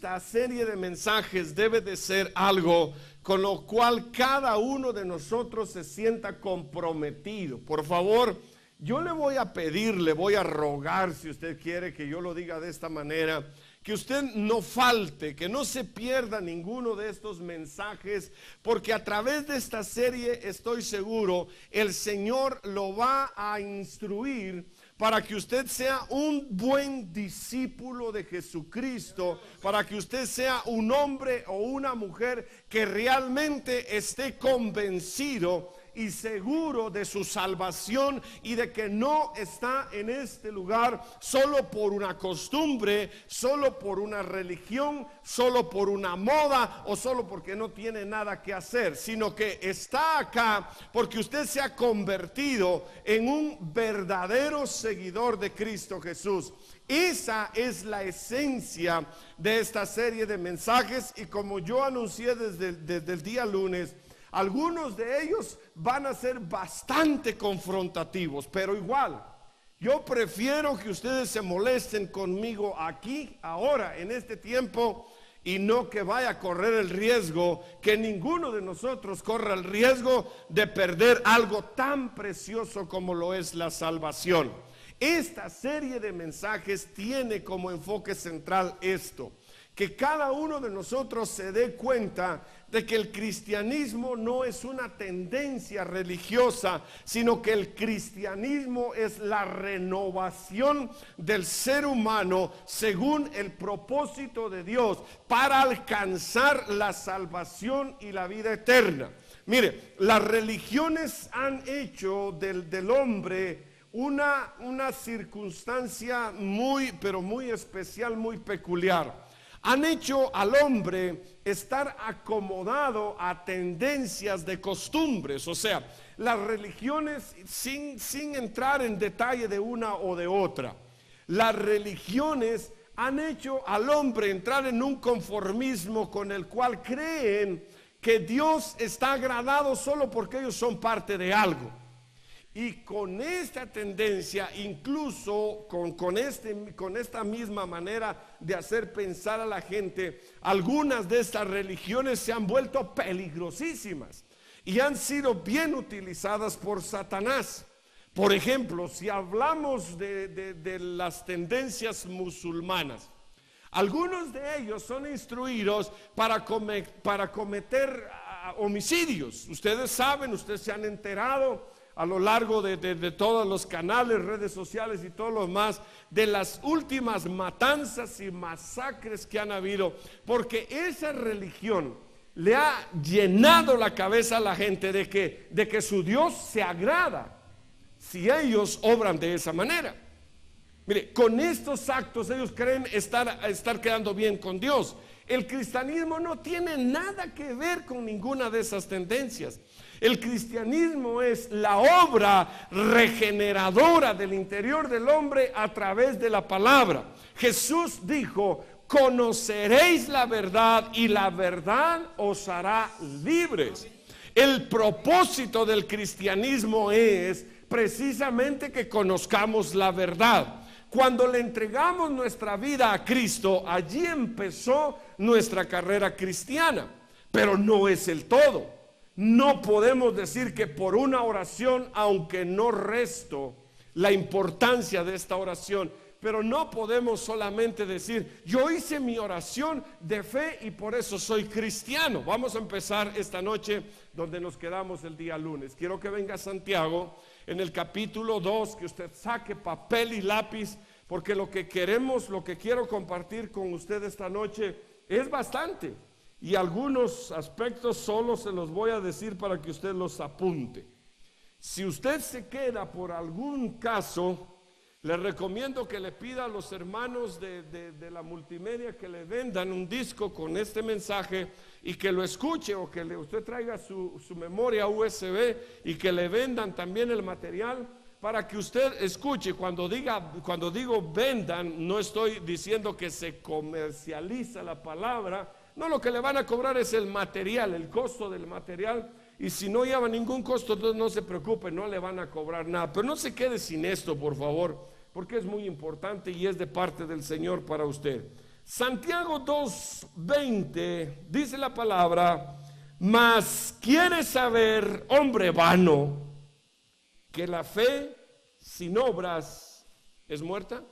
esta serie de mensajes debe de ser algo con lo cual cada uno de nosotros se sienta comprometido. Por favor, yo le voy a pedir, le voy a rogar, si usted quiere que yo lo diga de esta manera, que usted no falte, que no se pierda ninguno de estos mensajes, porque a través de esta serie estoy seguro el Señor lo va a instruir para que usted sea un buen discípulo de Jesucristo, para que usted sea un hombre o una mujer que realmente esté convencido y seguro de su salvación y de que no está en este lugar solo por una costumbre, solo por una religión, solo por una moda o solo porque no tiene nada que hacer, sino que está acá porque usted se ha convertido en un verdadero seguidor de Cristo Jesús. Esa es la esencia de esta serie de mensajes, y como yo anuncié desde el día lunes, algunos de ellos van a ser bastante confrontativos, pero igual, yo prefiero que ustedes se molesten conmigo aquí, ahora, en este tiempo, y no que vaya a correr el riesgo, que ninguno de nosotros corra el riesgo de perder algo tan precioso como lo es la salvación. Esta serie de mensajes tiene como enfoque central esto: que cada uno de nosotros se dé cuenta de que el cristianismo no es una tendencia religiosa, sino que el cristianismo es la renovación del ser humano según el propósito de Dios para alcanzar la salvación y la vida eterna. Mire, las religiones han hecho del hombre una circunstancia pero muy especial, muy peculiar. Han hecho al hombre estar acomodado a tendencias de costumbres, o sea, las religiones, sin entrar en detalle de una o de otra, las religiones han hecho al hombre entrar en un conformismo con el cual creen que Dios está agradado solo porque ellos son parte de algo. Y con esta tendencia, incluso con esta misma manera de hacer pensar a la gente, algunas de estas religiones se han vuelto peligrosísimas y han sido bien utilizadas por Satanás. Por ejemplo, si hablamos de las tendencias musulmanas, algunos de ellos son instruidos para cometer homicidios. Ustedes saben, ustedes se han enterado a lo largo de todos los canales, redes sociales y todo lo demás, de las últimas matanzas y masacres que han habido, porque esa religión le ha llenado la cabeza a la gente de que su Dios se agrada si ellos obran de esa manera. Mire, con estos actos ellos creen estar quedando bien con Dios. El cristianismo no tiene nada que ver con ninguna de esas tendencias. El cristianismo es la obra regeneradora del interior del hombre a través de la palabra. Jesús dijo: conoceréis la verdad y la verdad os hará libres. El propósito del cristianismo es precisamente que conozcamos la verdad. Cuando le entregamos nuestra vida a Cristo, allí empezó nuestra carrera cristiana, pero no es el todo. No podemos decir que por una oración, aunque no resto la importancia de esta oración, pero no podemos solamente decir: yo hice mi oración de fe y por eso soy cristiano. Vamos a empezar esta noche donde nos quedamos el día lunes. Quiero que venga Santiago en el capítulo 2, que usted saque papel y lápiz, porque lo que quiero compartir con usted esta noche es bastante. Y algunos aspectos solo se los voy a decir para que usted los apunte. Si usted se queda por algún caso, le recomiendo que le pida a los hermanos de la multimedia que le vendan un disco con este mensaje y que lo escuche, o que usted traiga su memoria USB y que le vendan también el material para que usted escuche. Cuando digo vendan, no estoy diciendo que se comercializa la palabra. No, lo que le van a cobrar es el material, el costo del material, y si no lleva ningún costo, entonces no se preocupe, no le van a cobrar nada. Pero no se quede sin esto, por favor, porque es muy importante y es de parte del Señor para usted. Santiago 2:20 dice la palabra: mas ¿quieres saber, hombre vano, que la fe sin obras es muerta?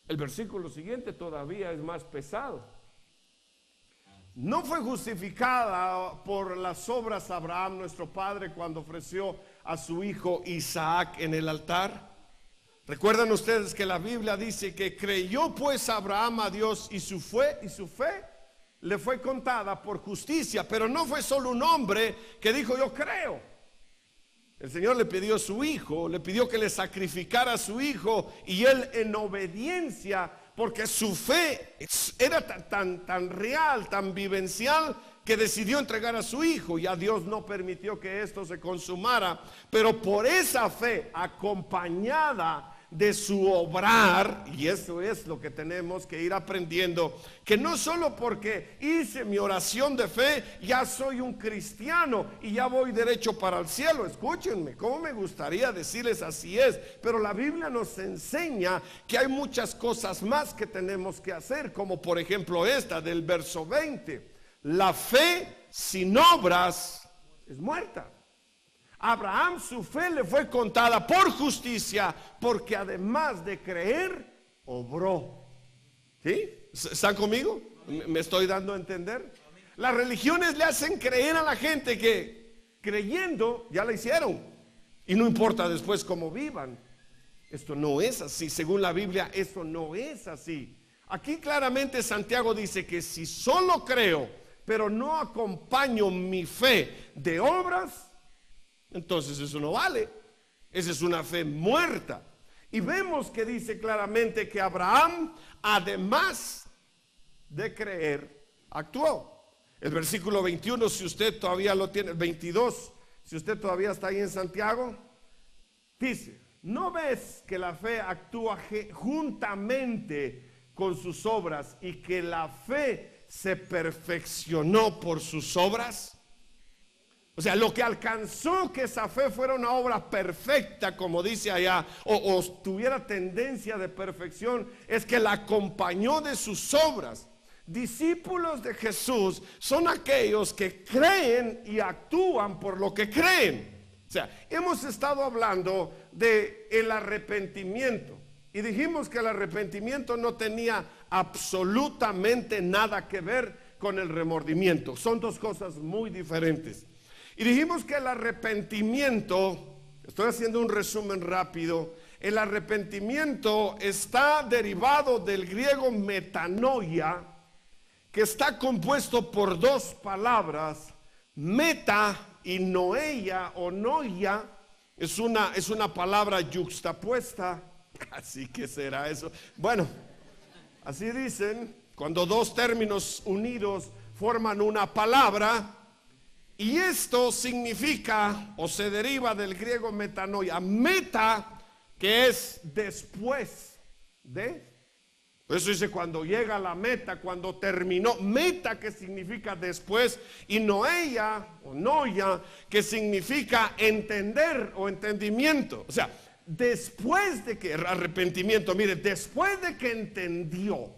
El versículo siguiente todavía es más pesado. ¿No fue justificada por las obras Abraham, nuestro padre, cuando ofreció a su hijo Isaac en el altar? Recuerdan ustedes que la Biblia dice que creyó pues Abraham a Dios y su fe le fue contada por justicia. Pero no fue solo un hombre que dijo yo creo. El Señor le pidió a su hijo, le pidió que le sacrificara a su hijo, y él en obediencia, porque su fe era tan real, tan vivencial, que decidió entregar a su hijo. Ya Dios no permitió que esto se consumara, pero por esa fe acompañada de su obrar, y eso es lo que tenemos que ir aprendiendo, que no solo porque hice mi oración de fe ya soy un cristiano y ya voy derecho para el cielo. Escúchenme, cómo me gustaría decirles así es, pero la Biblia nos enseña que hay muchas cosas más que tenemos que hacer, como por ejemplo esta del verso 20: la fe sin obras es muerta. Abraham, su fe le fue contada por justicia, porque además de creer, obró. ¿Sí? ¿Están conmigo? ¿Me estoy dando a entender? Las religiones le hacen creer a la gente que creyendo ya la hicieron, y no importa después cómo vivan. Esto no es así. Según la Biblia, esto no es así. Aquí claramente Santiago dice que si solo creo, pero no acompaño mi fe de obras, entonces eso no vale. Esa es una fe muerta. Y vemos que dice claramente que Abraham, además de creer, actuó. El versículo 21, si usted todavía lo tiene, 22, si usted todavía está ahí en Santiago, dice: ¿no ves que la fe actúa juntamente con sus obras, y que la fe se perfeccionó por sus obras? O sea, lo que alcanzó que esa fe fuera una obra perfecta, como dice allá, o tuviera tendencia de perfección, es que la acompañó de sus obras. Discípulos de Jesús son aquellos que creen y actúan por lo que creen. O sea, hemos estado hablando de el arrepentimiento, y dijimos que el arrepentimiento no tenía absolutamente nada que ver con el remordimiento. Son dos cosas muy diferentes. Y dijimos que el arrepentimiento, estoy haciendo un resumen rápido, el arrepentimiento está derivado del griego metanoia, que está compuesto por dos palabras, meta y noeia o noia. Es una palabra yuxtapuesta. Así que será eso. Bueno, así dicen, cuando dos términos unidos forman una palabra. Y esto significa, o se deriva del griego metanoia, meta, que es después de. Por eso dice cuando llega a la meta, cuando terminó. Meta, que significa después, y noeia o noia, que significa entender o entendimiento. O sea, después de que arrepentimiento, mire, después de que entendió,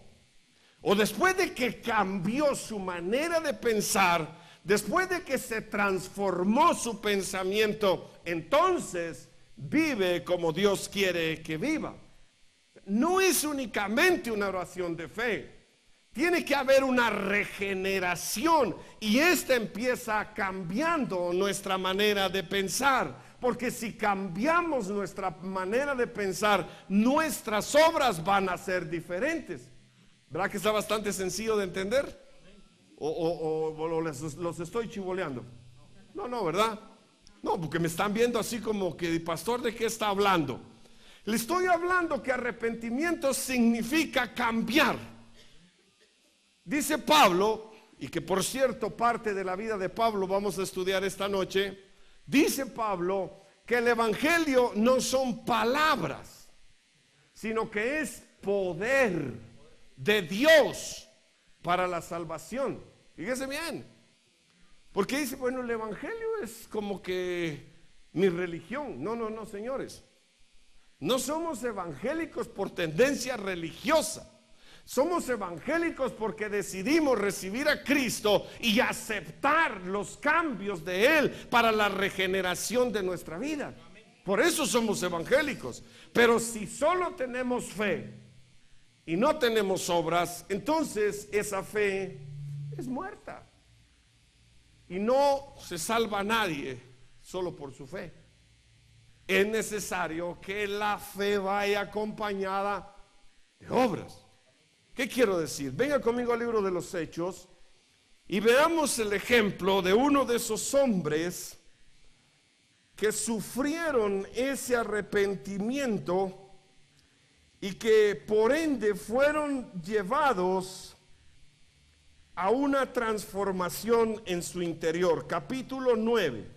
o después de que cambió su manera de pensar, después de que se transformó su pensamiento, entonces vive como Dios quiere que viva. No es únicamente una oración de fe, tiene que haber una regeneración, y esta empieza cambiando nuestra manera de pensar, porque si cambiamos nuestra manera de pensar, nuestras obras van a ser diferentes. ¿Verdad que está bastante sencillo de entender? ¿O los estoy chivoleando? No, ¿verdad? No, porque me están viendo así como que, pastor, ¿de qué está hablando? Le estoy hablando que arrepentimiento significa cambiar. Dice Pablo, y que por cierto parte de la vida de Pablo vamos a estudiar esta noche. Dice Pablo que el evangelio no son palabras, sino que es poder de Dios para la salvación. Fíjese bien, porque dice, bueno, el evangelio es como que mi religión. No, señores, no somos evangélicos por tendencia religiosa, Somos evangélicos porque decidimos recibir a Cristo y aceptar los cambios de Él para la regeneración de nuestra vida. Por eso somos evangélicos. Pero si solo tenemos fe y no tenemos obras, entonces esa fe es muerta. Y no se salva a nadie solo por su fe. Es necesario que la fe vaya acompañada de obras. ¿Qué quiero decir? Venga conmigo al libro de los Hechos y veamos el ejemplo de uno de esos hombres que sufrieron ese arrepentimiento y que por ende fueron llevados a una transformación en su interior. Capítulo 9.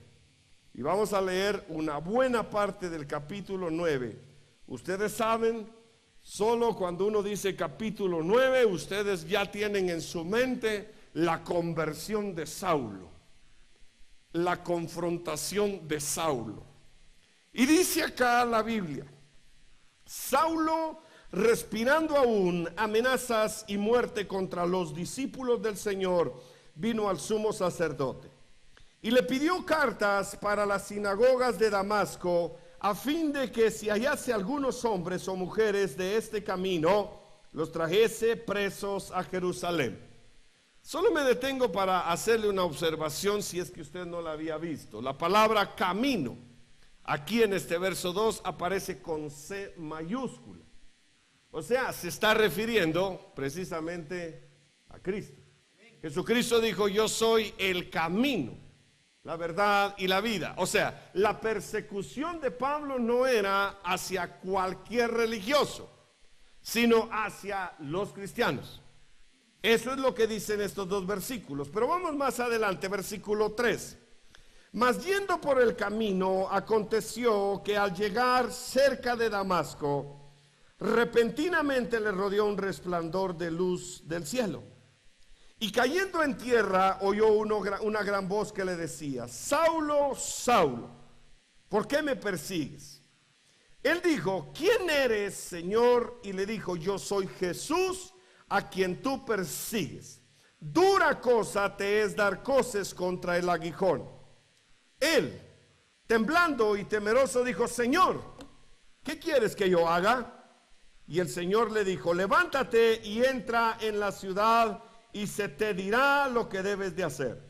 Y vamos a leer una buena parte del capítulo 9. Ustedes saben, solo cuando uno dice capítulo 9, ustedes ya tienen en su mente la conversión de Saulo, la confrontación de Saulo. Y dice acá la Biblia: Saulo, respirando aún amenazas y muerte contra los discípulos del Señor, vino al sumo sacerdote y le pidió cartas para las sinagogas de Damasco, a fin de que si hallase algunos hombres o mujeres de este camino, los trajese presos a Jerusalén. Solo me detengo para hacerle una observación si es que usted no la había visto. La palabra camino, aquí en este verso 2, aparece con C mayúscula. O sea, se está refiriendo precisamente a Cristo. Jesucristo dijo: yo soy el camino, la verdad y la vida. O sea, la persecución de Pablo no era hacia cualquier religioso, sino hacia los cristianos. Eso es lo que dicen estos dos versículos. Pero vamos más adelante, versículo 3. Mas yendo por el camino, aconteció que al llegar cerca de Damasco, repentinamente le rodeó un resplandor de luz del cielo. Y cayendo en tierra, oyó una gran voz que le decía: Saulo, Saulo, ¿por qué me persigues? Él dijo: ¿quién eres, Señor? Y le dijo: yo soy Jesús, a quien tú persigues. Dura cosa te es dar coces contra el aguijón. Él, temblando y temeroso, dijo: Señor, ¿qué quieres que yo haga? Y el Señor le dijo: levántate y entra en la ciudad, y se te dirá lo que debes de hacer.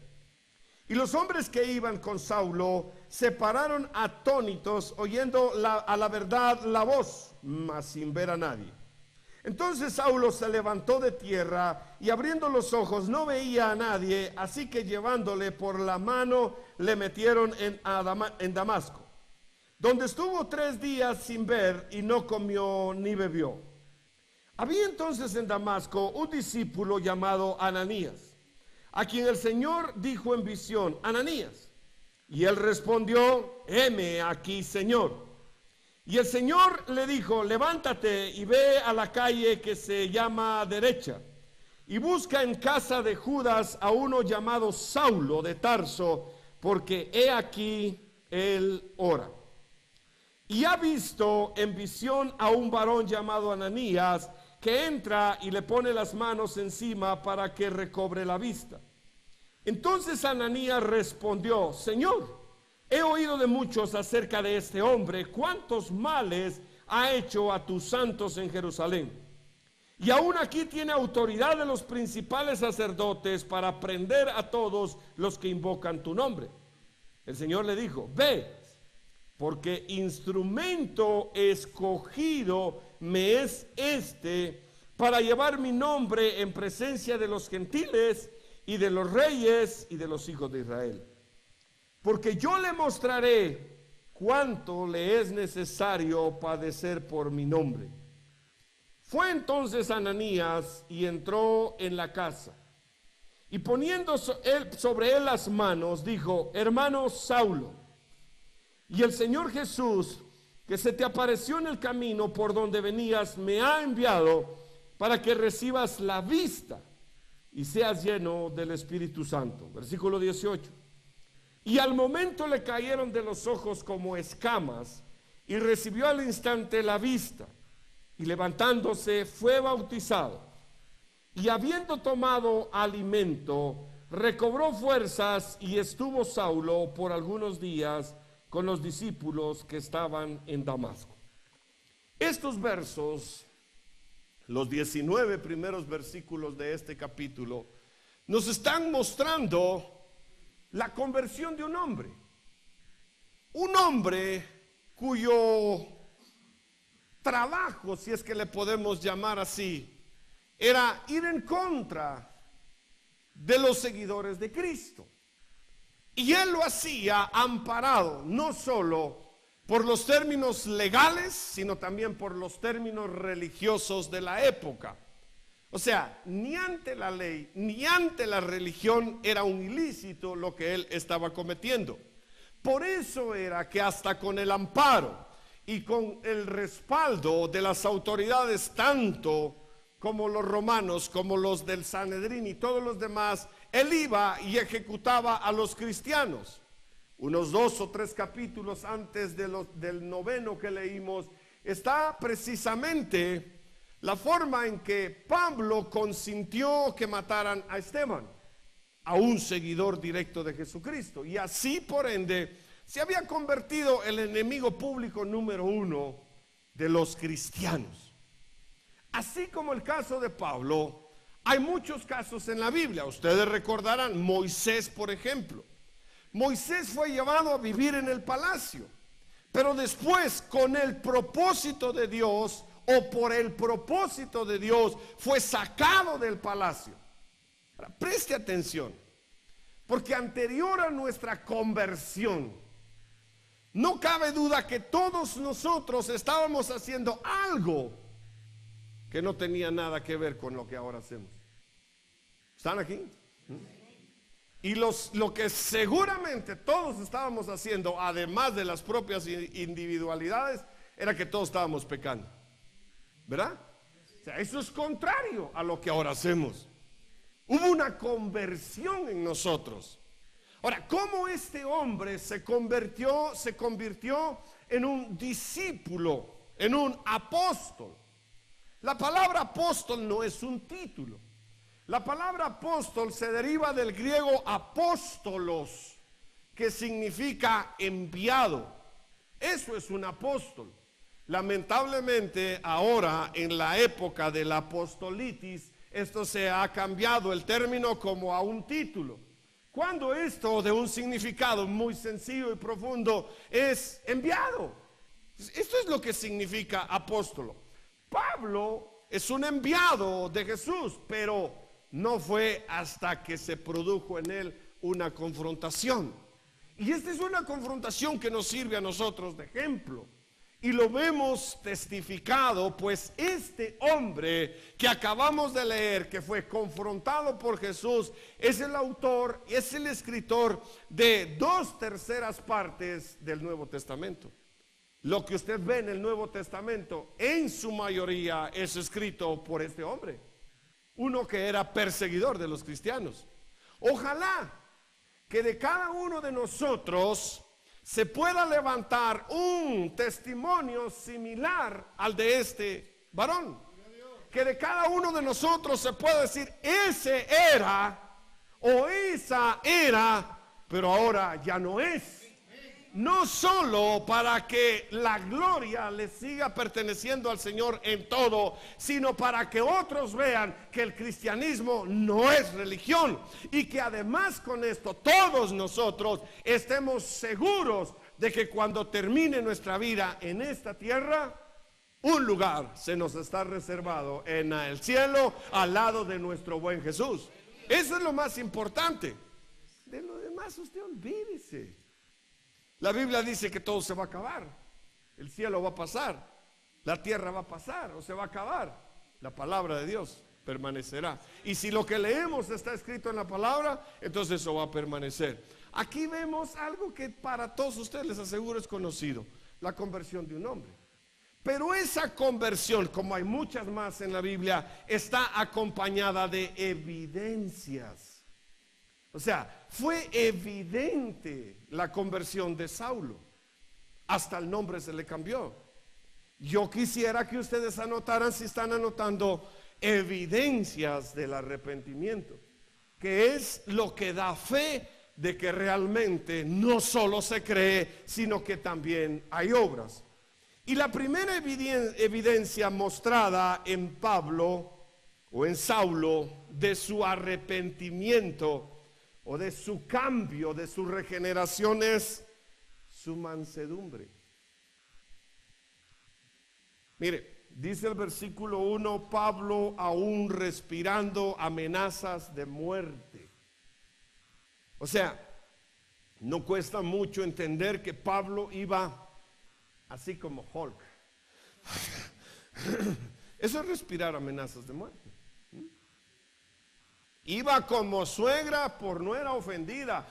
Y los hombres que iban con Saulo se pararon atónitos, oyendo a la verdad la voz, mas sin ver a nadie. Entonces Saulo se levantó de tierra y abriendo los ojos no veía a nadie, así que llevándole por la mano le metieron en Damasco, donde estuvo 3 días sin ver y no comió ni bebió. Había entonces en Damasco un discípulo llamado Ananías, a quien el Señor dijo en visión: Ananías. Y él respondió: heme aquí, Señor. Y el Señor le dijo: levántate y ve a la calle que se llama Derecha, y busca en casa de Judas a uno llamado Saulo de Tarso, porque he aquí él ora. Y ha visto en visión a un varón llamado Ananías, que entra y le pone las manos encima para que recobre la vista. Entonces Ananías respondió: Señor, he oído de muchos acerca de este hombre, cuántos males ha hecho a tus santos en Jerusalén. Y aún aquí tiene autoridad de los principales sacerdotes para prender a todos los que invocan tu nombre. El Señor le dijo: ve, porque instrumento escogido me es este para llevar mi nombre en presencia de los gentiles y de los reyes y de los hijos de Israel. Porque yo le mostraré cuánto le es necesario padecer por mi nombre. Fue entonces Ananías y entró en la casa, y poniendo sobre él las manos, dijo: hermano Saulo, y el Señor Jesús, que se te apareció en el camino por donde venías, me ha enviado para que recibas la vista y seas lleno del Espíritu Santo. Versículo 18. Y al momento le cayeron de los ojos como escamas, y recibió al instante la vista, y levantándose fue bautizado. Y habiendo tomado alimento, recobró fuerzas y estuvo Saulo por algunos días con los discípulos que estaban en Damasco. Estos versos, los 19 primeros versículos de este capítulo, nos están mostrando la conversión de un hombre. Un hombre cuyo trabajo, si es que le podemos llamar así, era ir en contra de los seguidores de Cristo. Y él lo hacía amparado no solo por los términos legales, sino también por los términos religiosos de la época. O sea, ni ante la ley, ni ante la religión era un ilícito lo que él estaba cometiendo. Por eso era que hasta con el amparo y con el respaldo de las autoridades, tanto como los romanos, como los del Sanedrín y todos los demás, él iba y ejecutaba a los cristianos. Unos 2 o 3 capítulos antes del 9 que leímos, está precisamente la forma en que Pablo consintió que mataran a Esteban, a un seguidor directo de Jesucristo. Y así, por ende, se había convertido el enemigo público número 1 de los cristianos. Así como el caso de Pablo, hay muchos casos en la Biblia. Ustedes recordarán Moisés, por ejemplo. Moisés fue llevado a vivir en el palacio, pero después, con el propósito de Dios, o por el propósito de Dios, fue sacado del palacio. Ahora, preste atención, porque anterior a nuestra conversión, no cabe duda que todos nosotros estábamos haciendo algo que no tenía nada que ver con lo que ahora hacemos. ¿Están aquí? Y lo que seguramente todos estábamos haciendo, además de las propias individualidades, era que todos estábamos pecando. ¿Verdad? O sea, eso es contrario a lo que ahora hacemos. Hubo una conversión en nosotros. Ahora, ¿cómo este hombre se convirtió en un discípulo, en un apóstol? La palabra apóstol no es un título. La palabra apóstol se deriva del griego apóstolos, que significa enviado. Eso es un apóstol. Lamentablemente ahora, en la época de la apostolitis, esto se ha cambiado el término como a un título, cuando esto de un significado muy sencillo y profundo es enviado. Esto es lo que significa apóstolo. Pablo es un enviado de Jesús, pero no fue hasta que se produjo en él una confrontación. Y esta es una confrontación que nos sirve a nosotros de ejemplo. Y lo vemos testificado, pues este hombre que acabamos de leer, que fue confrontado por Jesús, es el autor, es el escritor de 2/3 partes del Nuevo Testamento. Lo que usted ve en el Nuevo Testamento, en su mayoría, es escrito por este hombre, uno que era perseguidor de los cristianos. Ojalá que de cada uno de nosotros se pueda levantar un testimonio similar al de este varón. Que de cada uno de nosotros se pueda decir, ese era o esa era, pero ahora ya no es. No solo para que la gloria le siga perteneciendo al Señor en todo, sino para que otros vean que el cristianismo no es religión, y que además con esto todos nosotros estemos seguros de que cuando termine nuestra vida en esta tierra, un lugar se nos está reservado en el cielo al lado de nuestro buen Jesús. Eso es lo más importante. De lo demás usted olvídese. La Biblia dice que todo se va a acabar. El cielo va a pasar, la tierra va a pasar o se va a acabar. La palabra de Dios permanecerá. Y si lo que leemos está escrito en la palabra, entonces eso va a permanecer. Aquí vemos algo que para todos ustedes, les aseguro, es conocido: la conversión de un hombre. Pero esa conversión, como hay muchas más en la Biblia, está acompañada de evidencias. O sea, fue evidente la conversión de Saulo. Hasta el nombre se le cambió. Yo quisiera que ustedes anotaran, si están anotando, evidencias del arrepentimiento, que es lo que da fe de que realmente no solo se cree, sino que también hay obras. Y la primera evidencia mostrada en Pablo o en Saulo de su arrepentimiento o de su cambio, de su regeneración, es su mansedumbre. Mire, dice el versículo 1, Pablo aún respirando amenazas de muerte. O sea, no cuesta mucho entender que Pablo iba así como Hulk. Eso es respirar amenazas de muerte. Iba como suegra por nuera ofendida.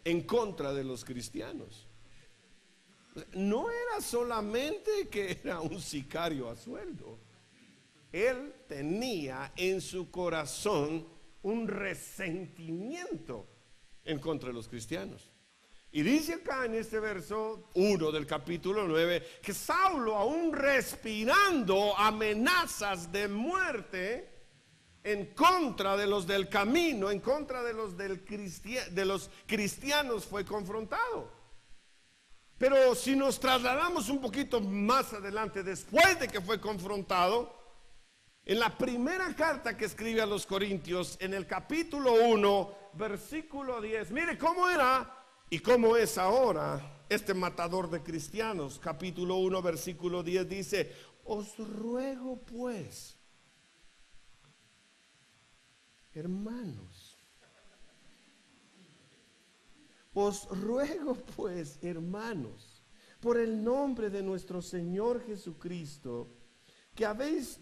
En contra de los cristianos. No era solamente que era un sicario a sueldo. Él tenía en su corazón un resentimiento en contra de los cristianos. Y dice acá en este verso 1 del capítulo 9 que Saulo, aún respirando amenazas de muerte en contra de los del camino, en contra de los cristianos, fue confrontado. Pero si nos trasladamos un poquito más adelante, después de que fue confrontado, en la primera carta que escribe a los Corintios, en el capítulo 1, versículo 10, mire cómo era y cómo es ahora este matador de cristianos. Capítulo 1, versículo 10 dice: os ruego pues, hermanos, os ruego pues, hermanos, por el nombre de nuestro Señor Jesucristo, que habléis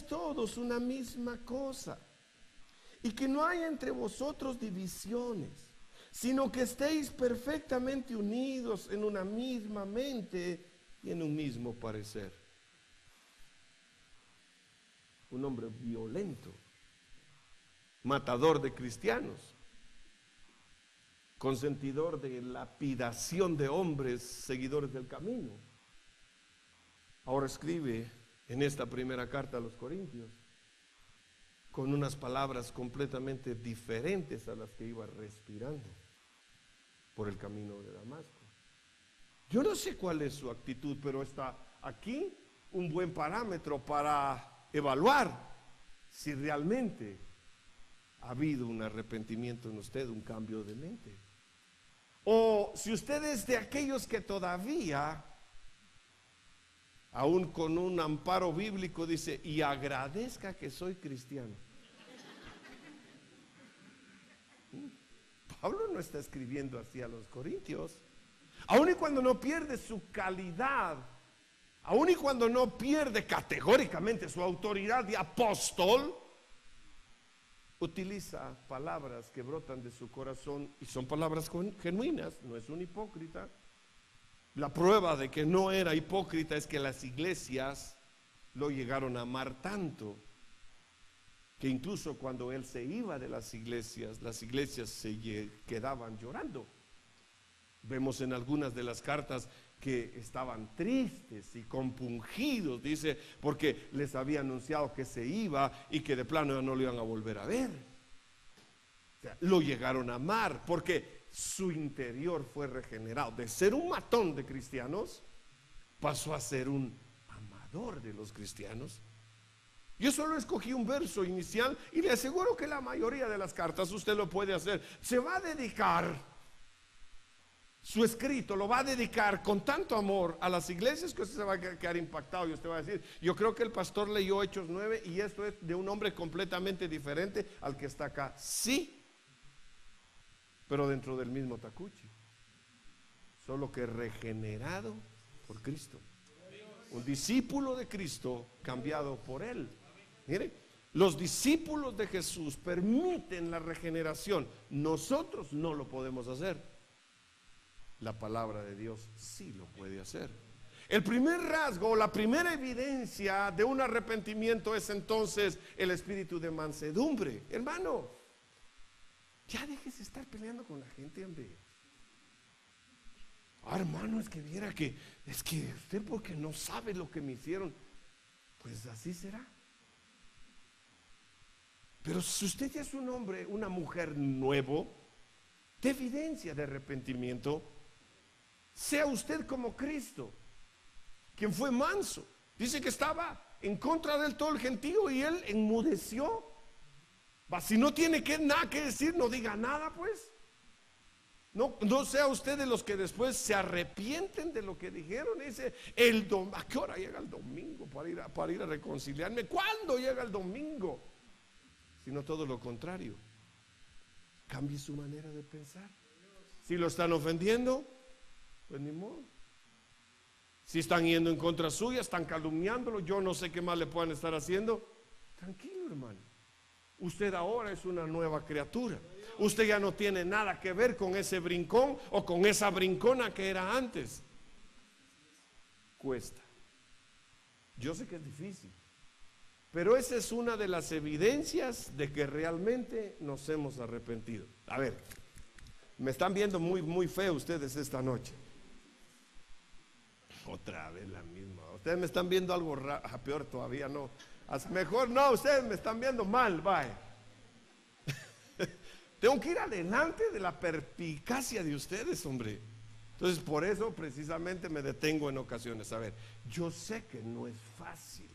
todos una misma cosa, y que no haya entre vosotros divisiones, sino que estéis perfectamente unidos en una misma mente y en un mismo parecer. Un hombre violento, matador de cristianos, consentidor de lapidación de hombres, seguidores del camino. Ahora escribe en esta primera carta a los Corintios con unas palabras completamente diferentes a las que iba respirando por el camino de Damasco. Yo no sé cuál es su actitud, pero está aquí un buen parámetro para evaluar si realmente ha habido un arrepentimiento en usted, un cambio de mente, o si usted es de aquellos que todavía, aún con un amparo bíblico, dice: y agradezca que soy cristiano. Pablo no está escribiendo así a los corintios. Aún y cuando no pierde su calidad, aún y cuando no pierde categóricamente su autoridad de apóstol, utiliza palabras que brotan de su corazón y son palabras genuinas, no es un hipócrita. La prueba de que no era hipócrita es que las iglesias lo llegaron a amar tanto que incluso cuando él se iba de las iglesias se quedaban llorando. Vemos en algunas de las cartas que estaban tristes y compungidos, dice, porque les había anunciado que se iba y que de plano ya no lo iban a volver a ver. O sea, lo llegaron a amar porque su interior fue regenerado. De ser un matón de cristianos, pasó a ser un amador de los cristianos. Yo solo escogí un verso inicial y le aseguro que la mayoría de las cartas usted lo puede hacer. Se va a dedicar, su escrito lo va a dedicar con tanto amor a las iglesias que usted se va a quedar impactado y usted va a decir: yo creo que el pastor leyó Hechos 9 y esto es de un hombre completamente diferente al que está acá. Sí, pero dentro del mismo tacuchi, solo que regenerado por Cristo, un discípulo de Cristo cambiado por él. Mire, los discípulos de Jesús permiten la regeneración, nosotros no lo podemos hacer. La palabra de Dios sí lo puede hacer. El primer rasgo, la primera evidencia de un arrepentimiento es entonces el espíritu de mansedumbre. Hermano, ya déjese estar peleando con la gente, hombre. hermano, es que viera que, es que usted porque no sabe lo que me hicieron. Pues así será. Pero si usted ya es un hombre, una mujer nuevo, de evidencia de arrepentimiento, sea usted como Cristo, quien fue manso. Dice que estaba en contra del todo el gentío y él enmudeció. Si no tiene nada que decir, no diga nada, pues. No sea usted de los que después se arrepienten de lo que dijeron. Dice, ¿a qué hora llega el domingo para ir a reconciliarme? ¿Cuándo llega el domingo? Sino todo lo contrario. Cambie su manera de pensar. Si lo están ofendiendo, pues ni modo. Si están yendo en contra suya, están calumniándolo, yo no sé qué más le puedan estar haciendo. Tranquilo, hermano. Usted ahora es una nueva criatura. Usted ya no tiene nada que ver con ese brincón o con esa brincona que era antes. Cuesta. Yo sé que es difícil, pero esa es una de las evidencias de que realmente nos hemos arrepentido. A ver, me están viendo muy feo ustedes esta noche. Otra vez la misma. Ustedes me están viendo algo raro, peor todavía no. Mejor no, ustedes me están viendo mal, vaya. Tengo que ir adelante de la perspicacia de ustedes, hombre. Entonces por eso precisamente me detengo en ocasiones. A ver, yo sé que no es fácil,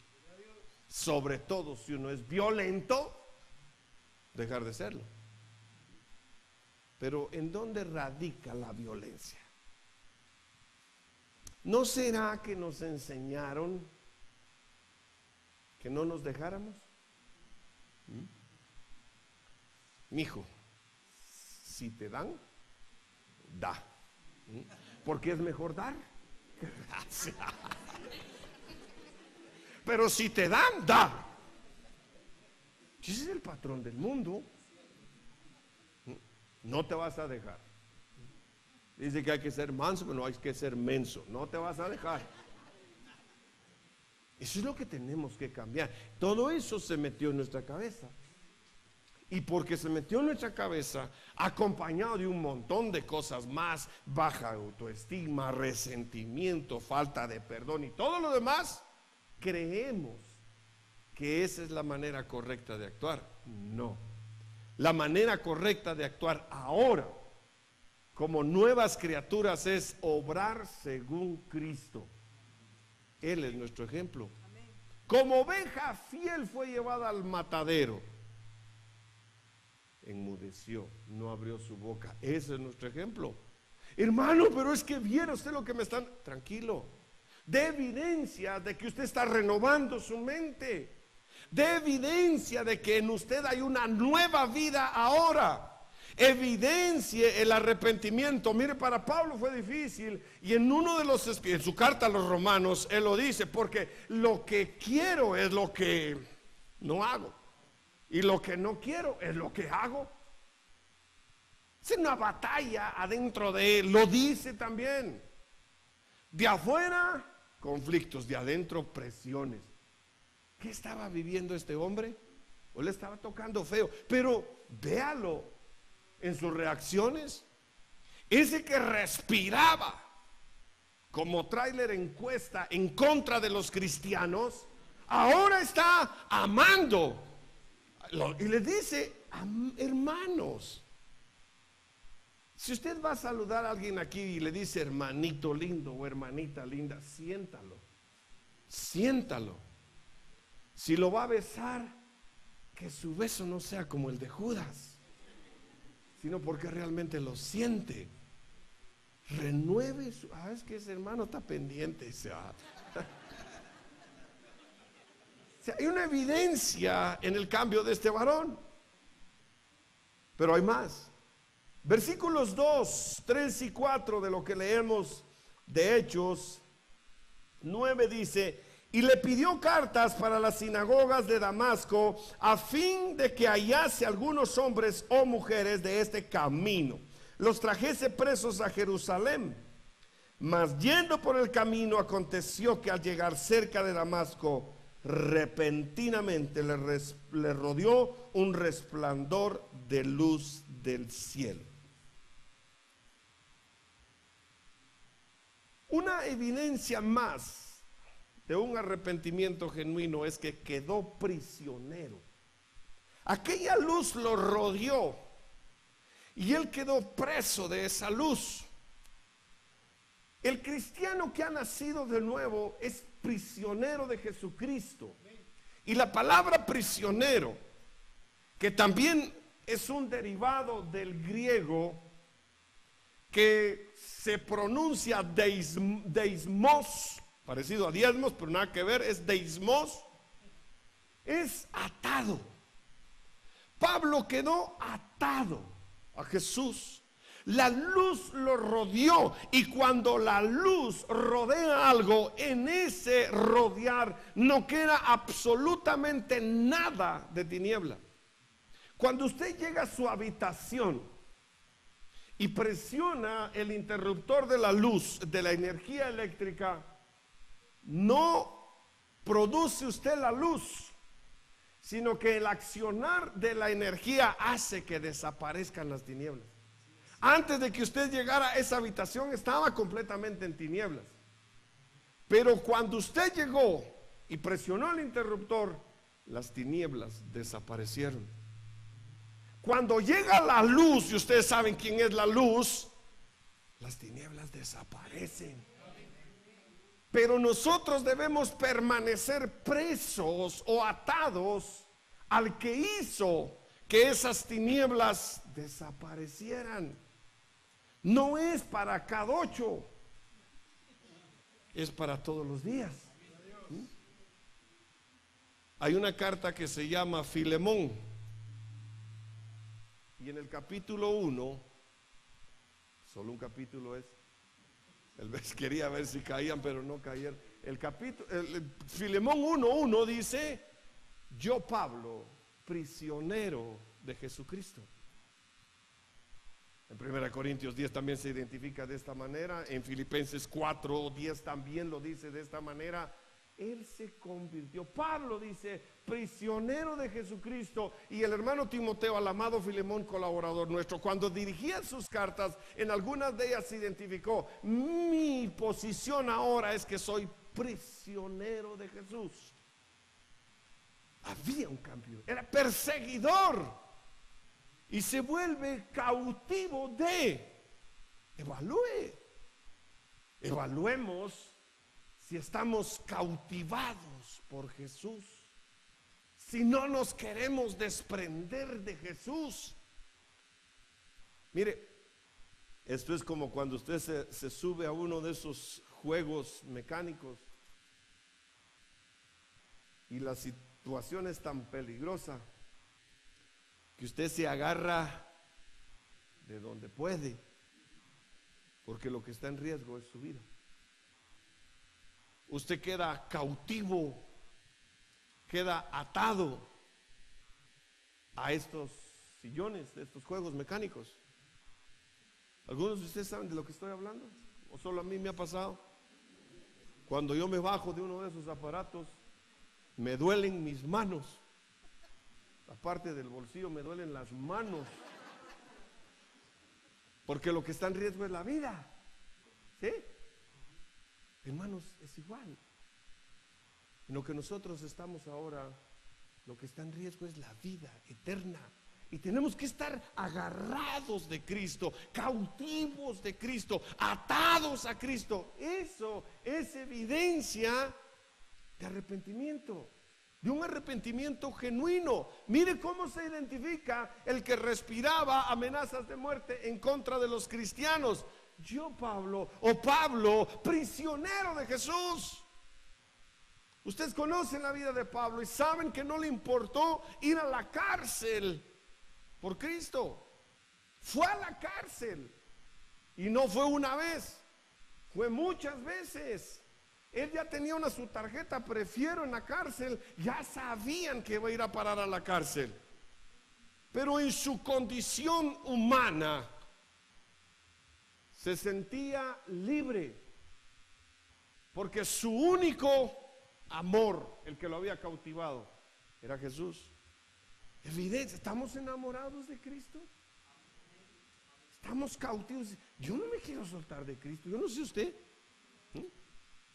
sobre todo si uno es violento, dejar de serlo. Pero ¿en dónde radica la violencia? ¿No será que nos enseñaron que no nos dejáramos? Mijo, si te dan, da. Porque es mejor dar que gracia. Pero si te dan, da. Ese es el patrón del mundo. No te vas a dejar. Dice que hay que ser manso, pero no hay que ser menso. No te vas a dejar. Eso es lo que tenemos que cambiar. Todo eso se metió en nuestra cabeza. Y porque se metió en nuestra cabeza, acompañado de un montón de cosas más, baja autoestima, resentimiento, falta de perdón y todo lo demás, creemos que esa es la manera correcta de actuar. No. La manera correcta de actuar ahora, como nuevas criaturas, es obrar según Cristo. Él es nuestro ejemplo. Como oveja fiel fue llevada al matadero, enmudeció, no abrió su boca. Ese es nuestro ejemplo. Hermano, pero es que viera usted lo que me están... Tranquilo. De evidencia de que usted está renovando su mente. De evidencia de que en usted hay una nueva vida ahora. Evidencie el arrepentimiento. Mire, para Pablo fue difícil, y en su carta a los Romanos él lo dice, porque lo que quiero es lo que no hago, y lo que no quiero es lo que hago. Es una batalla adentro de él. Lo dice también. De afuera conflictos, de adentro presiones. ¿Qué estaba viviendo este hombre? O le estaba tocando feo, pero véalo en sus reacciones. Ese que respiraba como tráiler encuesta en contra de los cristianos, ahora está amando. Y le dice, hermanos. Si usted va a saludar a alguien aquí y le dice hermanito lindo o hermanita linda, siéntalo. Siéntalo. Si lo va a besar, que su beso no sea como el de Judas, sino porque realmente lo siente. Renueve su... es que ese hermano está pendiente. O sea, hay una evidencia en el cambio de este varón. Pero hay más. Versículos 2, 3 y 4 de lo que leemos de Hechos 9 dice: y le pidió cartas para las sinagogas de Damasco, a fin de que hallase algunos hombres o mujeres de este camino, los trajese presos a Jerusalén. Mas yendo por el camino, aconteció que al llegar cerca de Damasco, repentinamente le rodeó un resplandor de luz del cielo. Una evidencia más de un arrepentimiento genuino es que quedó prisionero. Aquella luz lo rodeó y él quedó preso de esa luz. El cristiano que ha nacido de nuevo es prisionero de Jesucristo. Y la palabra prisionero, que también es un derivado del griego que se pronuncia deismos, parecido a diezmos, pero nada que ver, es deismos, es atado. Pablo quedó atado a Jesús. La luz lo rodeó, y cuando la luz rodea algo, en ese rodear no queda absolutamente nada de tiniebla. Cuando usted llega a su habitación y presiona el interruptor de la luz, de la energía eléctrica, no produce usted la luz, sino que el accionar de la energía hace que desaparezcan las tinieblas. Antes de que usted llegara a esa habitación estaba completamente en tinieblas. Pero cuando usted llegó y presionó el interruptor, las tinieblas desaparecieron. Cuando llega la luz, y ustedes saben quién es la luz, las tinieblas desaparecen. Pero nosotros debemos permanecer presos o atados al que hizo que esas tinieblas desaparecieran. No es para cada 8, es para todos los días. Hay una carta que se llama Filemón, y en el capítulo 1, solo un capítulo es, quería ver si caían, pero no cayeron. Filemón 1:1 dice: yo, Pablo, prisionero de Jesucristo. En 1 Corintios 10 también se identifica de esta manera. En Filipenses 4:10 también lo dice de esta manera. Él se convirtió, Pablo dice, prisionero de Jesucristo. Y el hermano Timoteo, al amado Filemón, colaborador nuestro, cuando dirigía sus cartas, en algunas de ellas se identificó: mi posición ahora es que soy prisionero de Jesús. Había un cambio, era perseguidor y se vuelve cautivo de. Evaluemos si estamos cautivados por Jesús, si no nos queremos desprender de Jesús. Mire, esto es como cuando usted se sube a uno de esos juegos mecánicos y la situación es tan peligrosa que usted se agarra de donde puede, porque lo que está en riesgo es su vida. Usted queda cautivo, queda atado a estos sillones, de estos juegos mecánicos. ¿Algunos de ustedes saben de lo que estoy hablando? ¿O solo a mí me ha pasado? Cuando yo me bajo de uno de esos aparatos, me duelen mis manos. Aparte del bolsillo, me duelen las manos. Porque lo que está en riesgo es la vida. ¿Sí? Hermanos, es igual. En lo que nosotros estamos ahora, lo que está en riesgo es la vida eterna. Y tenemos que estar agarrados de Cristo, cautivos de Cristo, atados a Cristo. Eso es evidencia de arrepentimiento, de un arrepentimiento genuino. Mire cómo se identifica el que respiraba amenazas de muerte en contra de los cristianos. Yo, Pablo, prisionero de Jesús. Ustedes conocen la vida de Pablo y saben que no le importó ir a la cárcel por Cristo. Fue a la cárcel, y no fue una vez, fue muchas veces. Él ya tenía su tarjeta prefiero en la cárcel, ya sabían que iba a ir a parar a la cárcel. Pero en su condición humana se sentía libre, porque su único amor, el que lo había cautivado, era Jesús. Evidencia, ¿estamos enamorados de Cristo? Estamos cautivos. Yo no me quiero soltar de Cristo, yo no sé usted.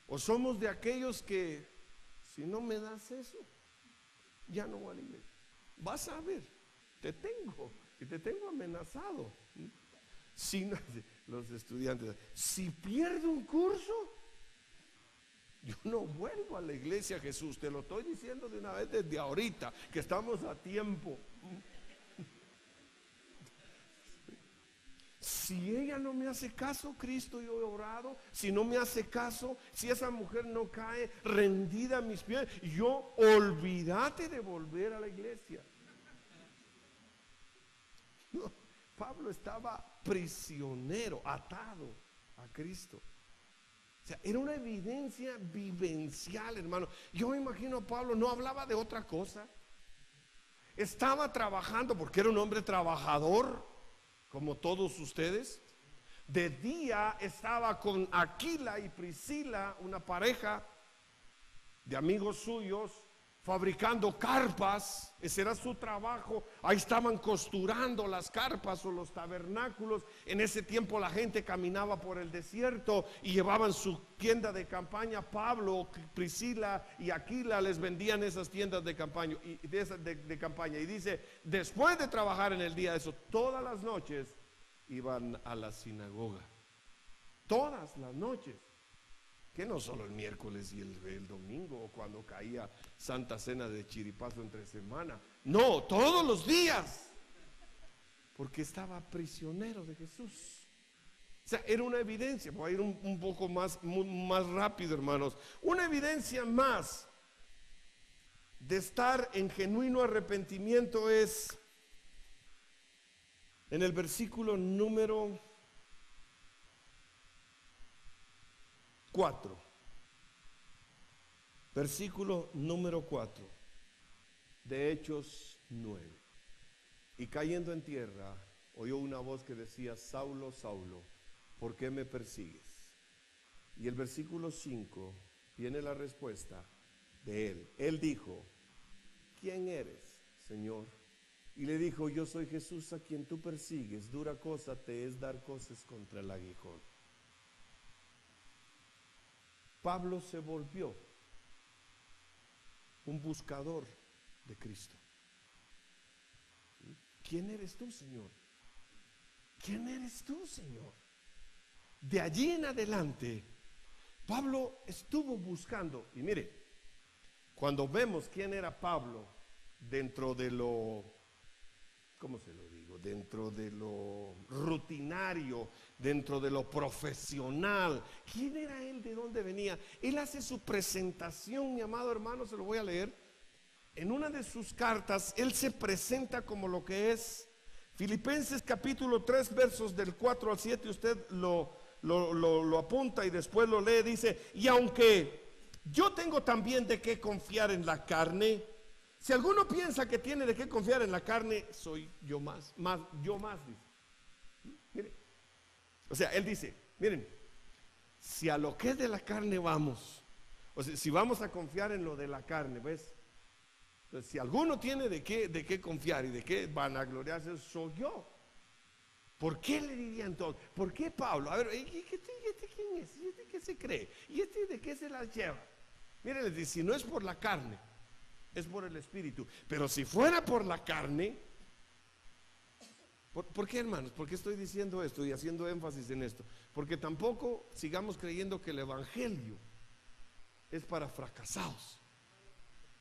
O somos de aquellos que, si no me das eso, ya no voy a la iglesia. Vas a ver, te tengo, y te tengo amenazado. Si no, los estudiantes, si pierdo un curso, yo no vuelvo a la iglesia, Jesús. Te lo estoy diciendo de una vez desde ahorita, que estamos a tiempo. Si ella no me hace caso, Cristo, yo he orado. Si no me hace caso, si esa mujer no cae rendida a mis pies, yo olvídate de volver a la iglesia. No, Pablo estaba prisionero, atado a Cristo. O sea, era una evidencia vivencial, hermano. Yo me imagino a Pablo, no hablaba de otra cosa. Estaba trabajando porque era un hombre trabajador, como todos ustedes. De día estaba con Aquila y Priscila, una pareja de amigos suyos, fabricando carpas. Ese era su trabajo. Ahí estaban costurando las carpas o los tabernáculos. En ese tiempo la gente caminaba por el desierto y llevaban su tienda de campaña. Pablo, Priscila y Aquila les vendían esas tiendas de campaña. Y dice, después de trabajar en el día de eso, todas las noches iban a la sinagoga. Todas las noches. Que no solo el miércoles y el domingo, o cuando caía Santa Cena de chiripazo entre semana. No, todos los días. Porque estaba prisionero de Jesús. O sea, era una evidencia. Voy a ir un poco más rápido, hermanos. Una evidencia más de estar en genuino arrepentimiento es en el versículo número 4, versículo número 4 de Hechos 9. Y cayendo en tierra, oyó una voz que decía: Saulo, Saulo, ¿por qué me persigues? Y el versículo 5 viene la respuesta de él. Él dijo: ¿quién eres, Señor? Y le dijo: yo soy Jesús a quien tú persigues. Dura cosa te es dar coces contra el aguijón. Pablo se volvió un buscador de Cristo. ¿Quién eres tú, Señor? ¿Quién eres tú, Señor? De allí en adelante, Pablo estuvo buscando. Y mire, cuando vemos quién era Pablo dentro de lo, ¿cómo se lo digo? Dentro de lo rutinario, dentro de lo profesional. ¿Quién era él? ¿De dónde venía? Él hace su presentación, mi amado hermano, se lo voy a leer. En una de sus cartas, él se presenta como lo que es. Filipenses capítulo 3, versos del 4 al 7, usted lo apunta y después lo lee. Dice: y aunque yo tengo también de qué confiar en la carne, si alguno piensa que tiene de qué confiar en la carne, soy yo más, dice. Mire, o sea, él dice, miren, si a lo que es de la carne vamos, o sea, si vamos a confiar en lo de la carne, ¿ves? Entonces, si alguno tiene de qué confiar y de qué vanagloriarse, soy yo. ¿Por qué le dirían todos? ¿Por qué Pablo? A ver, ¿y este quién es? ¿Y este qué se cree? ¿Y este de qué se la lleva? Miren, les dice, si no es por la carne, es por el Espíritu. Pero si fuera por la carne, ¿por qué, hermanos? ¿Por qué estoy diciendo esto y haciendo énfasis en esto? Porque tampoco sigamos creyendo que el Evangelio es para fracasados.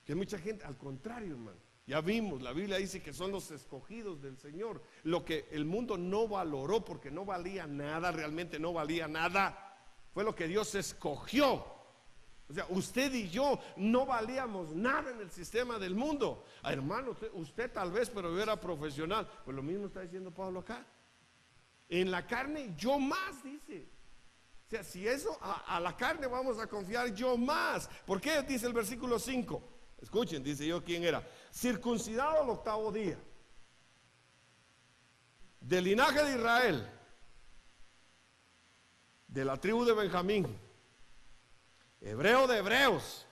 Que hay mucha gente, al contrario, hermano. Ya vimos, la Biblia dice que son los escogidos del Señor. Lo que el mundo no valoró porque no valía nada, realmente no valía nada, fue lo que Dios escogió. O sea, usted y yo no valíamos nada en el sistema del mundo. Hermano, usted tal vez, pero yo era profesional. Pues lo mismo está diciendo Pablo acá. En la carne yo más, dice. O sea, si eso a la carne vamos a confiar, yo más. ¿Por qué? Dice el versículo 5. Escuchen, dice yo quién era. Circuncidado al 8º día, del linaje de Israel, de la tribu de Benjamín, hebreo de hebreos,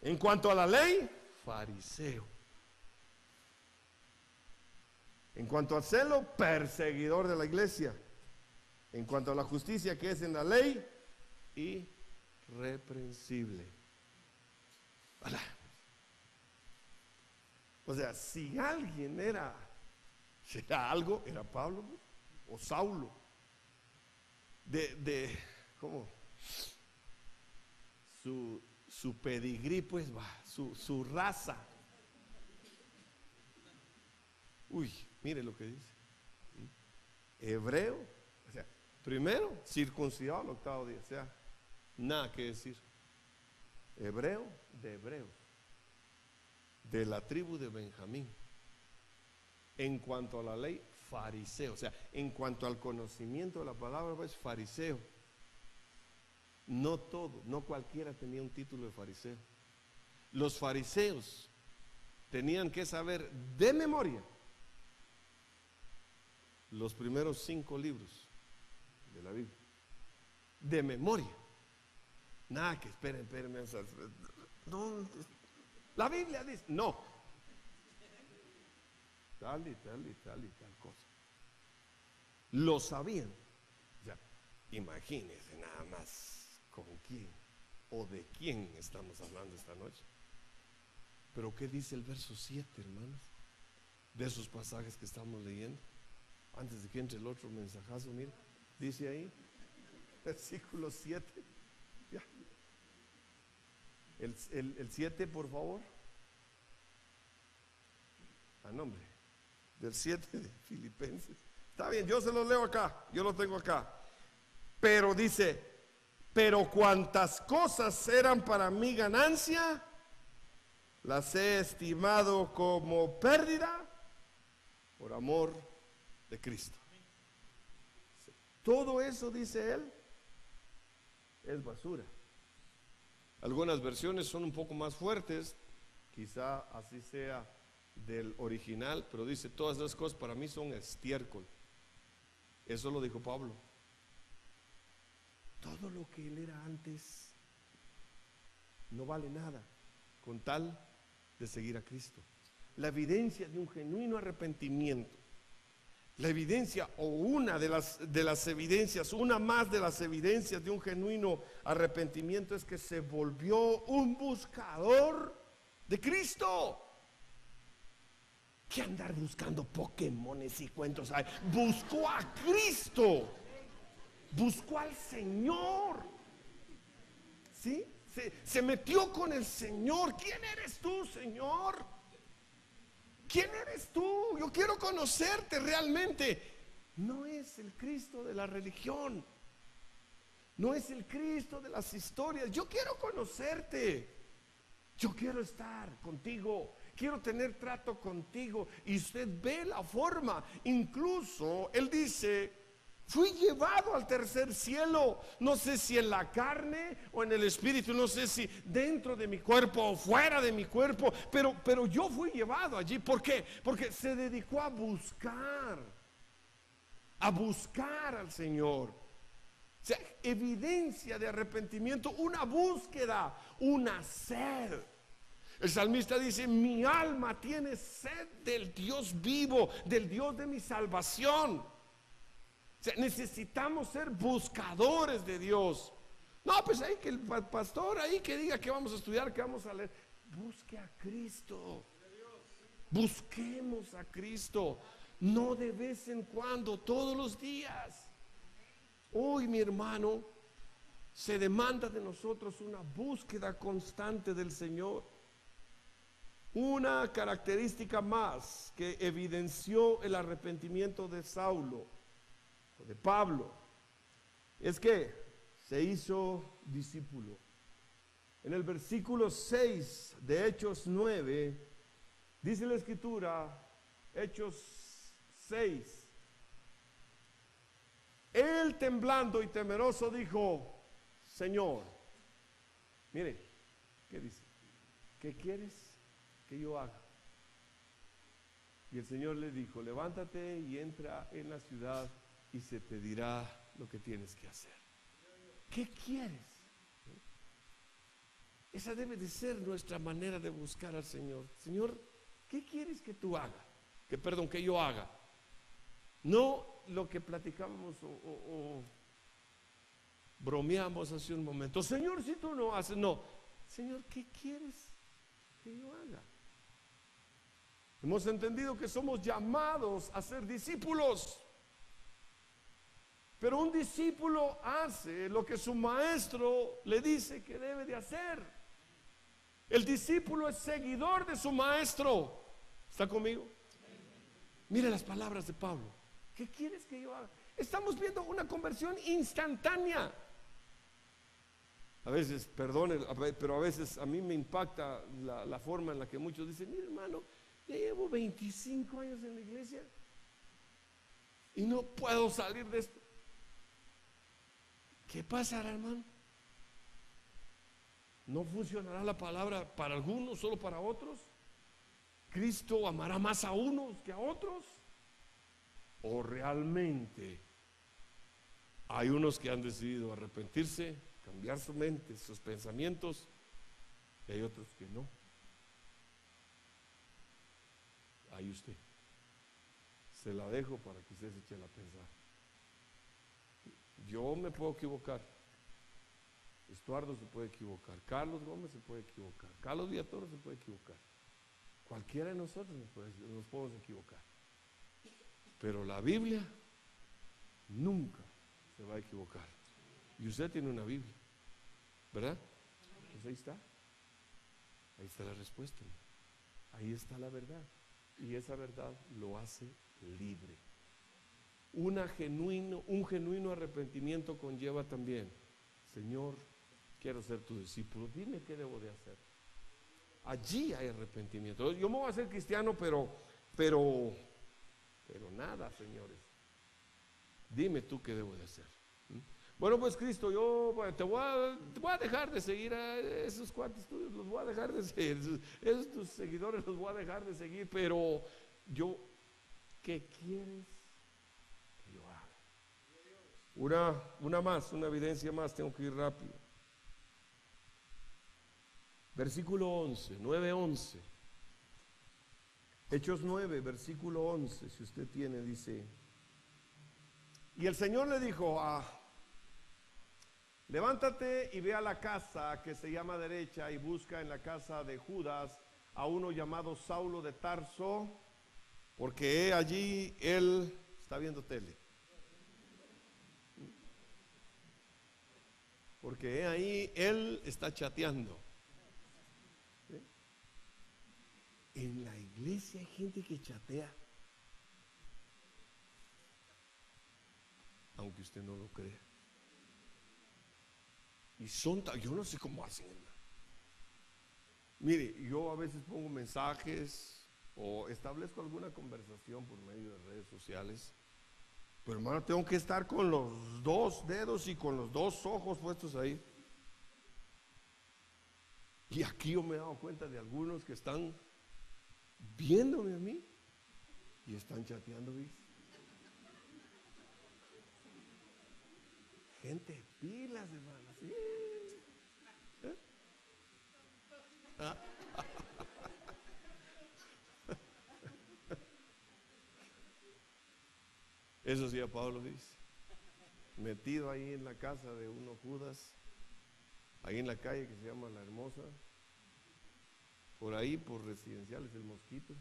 en cuanto a la ley, fariseo, en cuanto al celo, perseguidor de la iglesia, en cuanto a la justicia que es en la ley, irreprensible. O sea, si alguien era algo, era Pablo, ¿no? O Saulo. ¿Cómo? Su pedigrí, pues va, su raza. Uy, mire lo que dice. Hebreo, o sea, primero circuncidado al octavo día, o sea, nada que decir. Hebreo de hebreos, de la tribu de Benjamín. En cuanto a la ley, fariseo, o sea, en cuanto al conocimiento de la palabra, pues fariseo. No todo, no cualquiera tenía un título de fariseo. Los fariseos tenían que saber de memoria los primeros 5 libros de la Biblia, de memoria. Nada que esperen, no, la Biblia dice, no, tal y tal cosa. Lo sabían. O sea, imagínense nada más con quién o de quién estamos hablando esta noche. Pero ¿qué dice el verso 7, hermanos? De esos pasajes que estamos leyendo. Antes de que entre el otro mensajazo, mire, dice ahí, versículo 7. Ya. El 7, por favor. A nombre del 7 de Filipenses. Está bien, yo se los leo acá, yo lo tengo acá. Pero dice, pero cuantas cosas eran para mí ganancia, las he estimado como pérdida por amor de Cristo. Todo eso, dice él, es basura. Algunas versiones son un poco más fuertes, quizá así sea del original, pero dice, todas esas cosas para mí son estiércol. Eso lo dijo Pablo. Todo lo que él era antes no vale nada con tal de seguir a Cristo. La evidencia de un genuino arrepentimiento, la evidencia o una de las evidencias, una más de las evidencias de un genuino arrepentimiento es que se volvió un buscador de Cristo. ¿Qué andar buscando Pokémones y cuentos? Buscó a Cristo, buscó al Señor, ¿sí? Se metió con el Señor. ¿Quién eres tú, Señor? ¿Quién eres tú? Yo quiero conocerte realmente. No es el Cristo de la religión, no es el Cristo de las historias. Yo quiero conocerte, yo quiero estar contigo, quiero tener trato contigo. Y usted ve la forma. Incluso él dice, fui llevado al tercer cielo. No sé si en la carne o en el espíritu, no sé si dentro de mi cuerpo o fuera de mi cuerpo, pero yo fui llevado allí. ¿Por qué? Porque se dedicó a buscar al Señor. O sea, evidencia de arrepentimiento, una búsqueda, una sed. El salmista dice, mi alma tiene sed del Dios vivo, del Dios de mi salvación. O sea, necesitamos ser buscadores de Dios. No, pues ahí que el pastor ahí que diga que vamos a estudiar, que vamos a leer. Busque a Cristo. Busquemos a Cristo. No de vez en cuando, todos los días. Hoy, mi hermano, se demanda de nosotros una búsqueda constante del Señor. Una característica más que evidenció el arrepentimiento de Saulo, de Pablo, es que se hizo discípulo. En el versículo 6 de Hechos 9 dice la escritura, Hechos 6, él temblando y temeroso dijo, Señor, mire, ¿qué dice? ¿Qué quieres que yo haga? Y el Señor le dijo, levántate y entra en la ciudad y se te dirá lo que tienes que hacer. ¿Qué quieres? Esa debe de ser nuestra manera de buscar al Señor. Señor, ¿qué quieres que tú hagas? Que yo haga. No lo que platicábamos Bromeamos hace un momento. Señor, si tú no haces, no. Señor, ¿qué quieres que yo haga? Hemos entendido que somos llamados a ser discípulos. Pero un discípulo hace lo que su maestro le dice que debe de hacer. El discípulo es seguidor de su maestro. ¿Está conmigo? Mire las palabras de Pablo. ¿Qué quieres que yo haga? Estamos viendo una conversión instantánea. A veces, perdone, pero a veces a mí me impacta la forma en la que muchos dicen: mire, hermano, ya llevo 25 años en la iglesia y no puedo salir de esto. ¿Qué pasará, hermano? ¿No funcionará la palabra para algunos, solo para otros? ¿Cristo amará más a unos que a otros? ¿O realmente hay unos que han decidido arrepentirse, cambiar su mente, sus pensamientos, y hay otros que no? Ahí usted. Se la dejo para que usted se eche a pensar. Yo me puedo equivocar. Estuardo se puede equivocar. Carlos Gómez se puede equivocar. Carlos Villatoro se puede equivocar. Cualquiera de nosotros nos podemos equivocar. Pero la Biblia nunca se va a equivocar. Y usted tiene una Biblia, ¿verdad? Pues ahí está. Ahí está la respuesta. Ahí está la verdad. Y esa verdad lo hace libre. Un genuino arrepentimiento conlleva también: Señor, quiero ser tu discípulo, dime qué debo de hacer. Allí hay arrepentimiento. Yo me voy a hacer cristiano, pero nada, señores. Dime tú qué debo de hacer. Bueno, pues Cristo, yo te voy a dejar de seguir a esos cuates tuyos, los voy a dejar de seguir, esos tus seguidores los voy a dejar de seguir, pero yo, ¿qué quieres que yo haga? Una evidencia más, tengo que ir rápido. Versículo 11, 9:11. Hechos 9, versículo 11, si usted tiene, dice: y el Señor le dijo: levántate y ve a la casa que se llama derecha y busca en la casa de Judas a uno llamado Saulo de Tarso, porque allí él está viendo tele. Porque ahí él está chateando. ¿Sí? En la iglesia hay gente que chatea, aunque usted no lo crea. Y yo no sé cómo hacen. Mire, yo a veces pongo mensajes o establezco alguna conversación por medio de redes sociales, pero hermano, tengo que estar con los dos dedos y con los dos ojos puestos ahí. Y aquí yo me he dado cuenta de algunos que están viéndome a mí y están chateando, ¿viste? Gente, pilas, hermano. ¿Sí? ¿Eh? Eso sí, a Pablo dice, metido ahí en la casa de uno Judas, ahí en la calle que se llama La Hermosa, por ahí por Residenciales El Mosquito.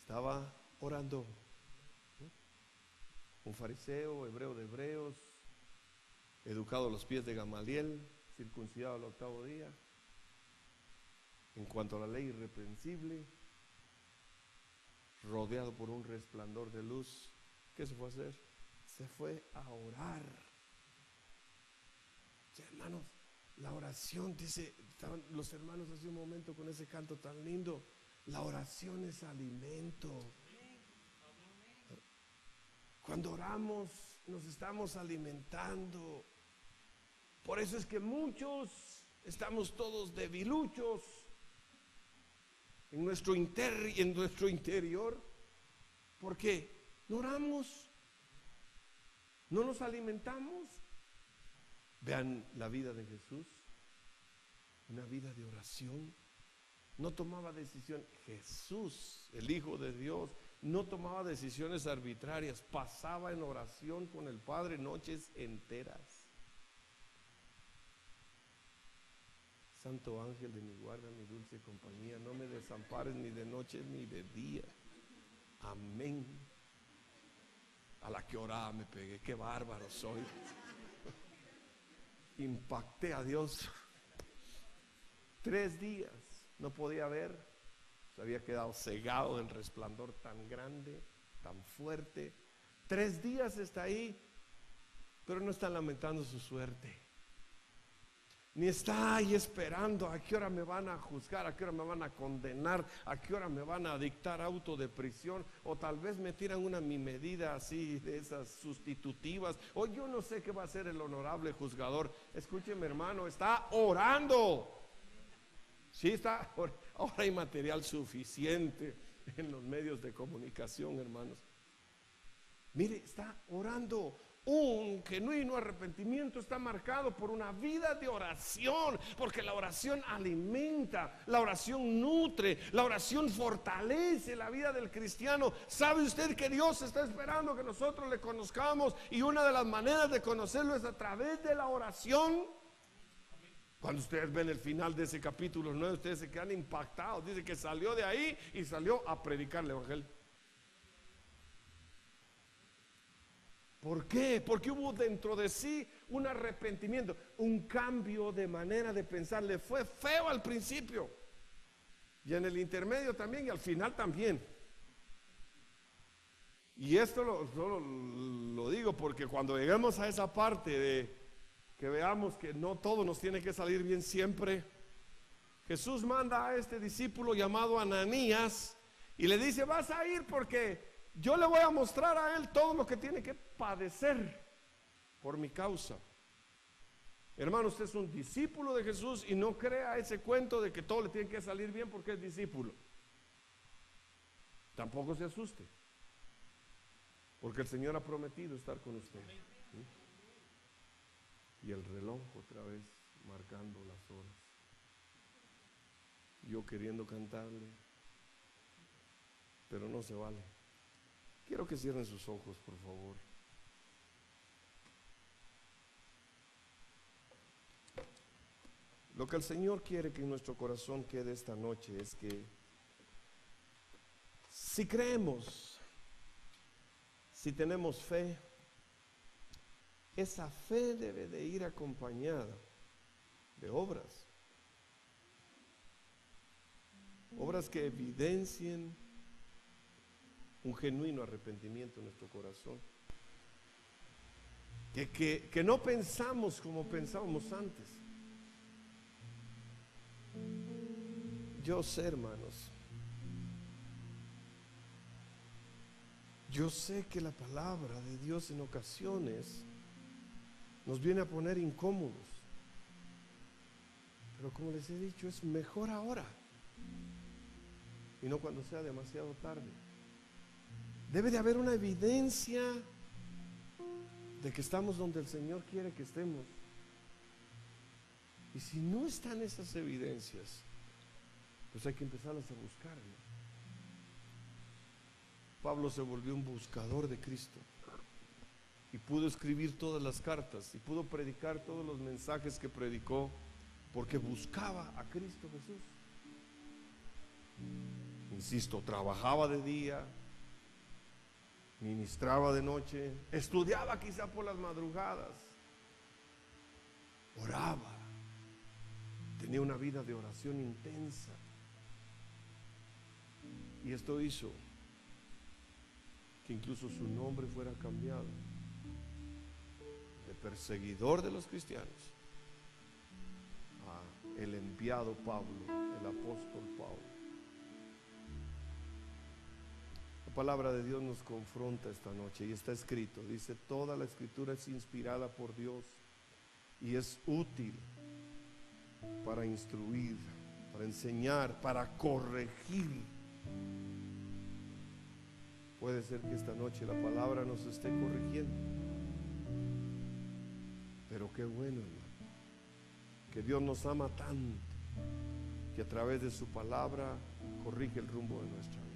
Estaba orando. Un fariseo, hebreo de hebreos, educado a los pies de Gamaliel, circuncidado al 8º día, en cuanto a la ley irreprensible, rodeado por un resplandor de luz. ¿Qué se fue a hacer? Se fue a orar. Ya, hermanos, la oración, estaban los hermanos hace un momento con ese canto tan lindo. La oración es alimento. Cuando oramos nos estamos alimentando. Por eso es que muchos estamos todos debiluchos en nuestro interior, porque no oramos, no nos alimentamos. Vean la vida de Jesús, una vida de oración. No tomaba decisión. Jesús, el Hijo de Dios, no tomaba decisiones arbitrarias, pasaba en oración con el Padre noches enteras. Santo ángel de mi guarda, mi dulce compañía, no me desampares ni de noche ni de día. Amén. A la que oraba me pegué, qué bárbaro soy. Impacté a Dios. 3 días no podía ver, se había quedado cegado del resplandor tan grande, tan fuerte. 3 días está ahí, pero no está lamentando su suerte, ni está ahí esperando a qué hora me van a juzgar, a qué hora me van a condenar, a qué hora me van a dictar auto de prisión, o tal vez me tiran una mi medida así de esas sustitutivas, o yo no sé qué va a hacer el honorable juzgador. Escúcheme, hermano, está orando. Sí, está. Ahora hay material suficiente en los medios de comunicación, hermanos. Mire, está orando. Un genuino arrepentimiento está marcado por una vida de oración, porque la oración alimenta, la oración nutre, la oración fortalece la vida del cristiano. ¿Sabe usted que Dios está esperando que nosotros le conozcamos? Y una de las maneras de conocerlo es a través de la oración. Cuando ustedes ven el final de ese capítulo 9, ustedes se quedan impactados. Dice que salió de ahí y salió a predicar el evangelio. ¿Por qué? Porque hubo dentro de sí un arrepentimiento, un cambio de manera de pensar. Le fue feo al principio, y en el intermedio también, y al final también. Y esto solo lo digo porque cuando lleguemos a esa parte de que veamos que no todo nos tiene que salir bien siempre, Jesús manda a este discípulo llamado Ananías y le dice: vas a ir porque yo le voy a mostrar a él todo lo que tiene que padecer por mi causa. Hermano, usted es un discípulo de Jesús y no crea ese cuento de que todo le tiene que salir bien porque es discípulo. Tampoco se asuste, porque el Señor ha prometido estar con usted. ¿Sí? Y el reloj otra vez marcando las horas. Yo queriendo cantarle, pero no se vale. Quiero que cierren sus ojos, por favor. Lo que el Señor quiere que en nuestro corazón quede esta noche es que si creemos, si tenemos fe, esa fe debe de ir acompañada de obras. Obras que evidencien un genuino arrepentimiento en nuestro corazón. Que no pensamos como pensábamos antes. Yo sé, hermanos, yo sé que la palabra de Dios en ocasiones nos viene a poner incómodos, pero como les he dicho, es mejor ahora y no cuando sea demasiado tarde. Debe de haber una evidencia de que estamos donde el Señor quiere que estemos. Y si no están esas evidencias, pues hay que empezarlas a buscar, ¿no? Pablo se volvió un buscador de Cristo y pudo escribir todas las cartas y pudo predicar todos los mensajes que predicó porque buscaba a Cristo Jesús. Insisto, trabajaba de día, ministraba de noche, estudiaba quizá por las madrugadas, oraba, tenía una vida de oración intensa. Y esto hizo que incluso su nombre fuera cambiado de perseguidor de los cristianos a el enviado Pablo, el apóstol Pablo. La palabra de Dios nos confronta esta noche y está escrito, dice: toda la escritura es inspirada por Dios y es útil para instruir, para enseñar, para corregir. Puede ser que esta noche la palabra nos esté corrigiendo, pero qué bueno, hermano, que Dios nos ama tanto que a través de su palabra corrige el rumbo de nuestra vida.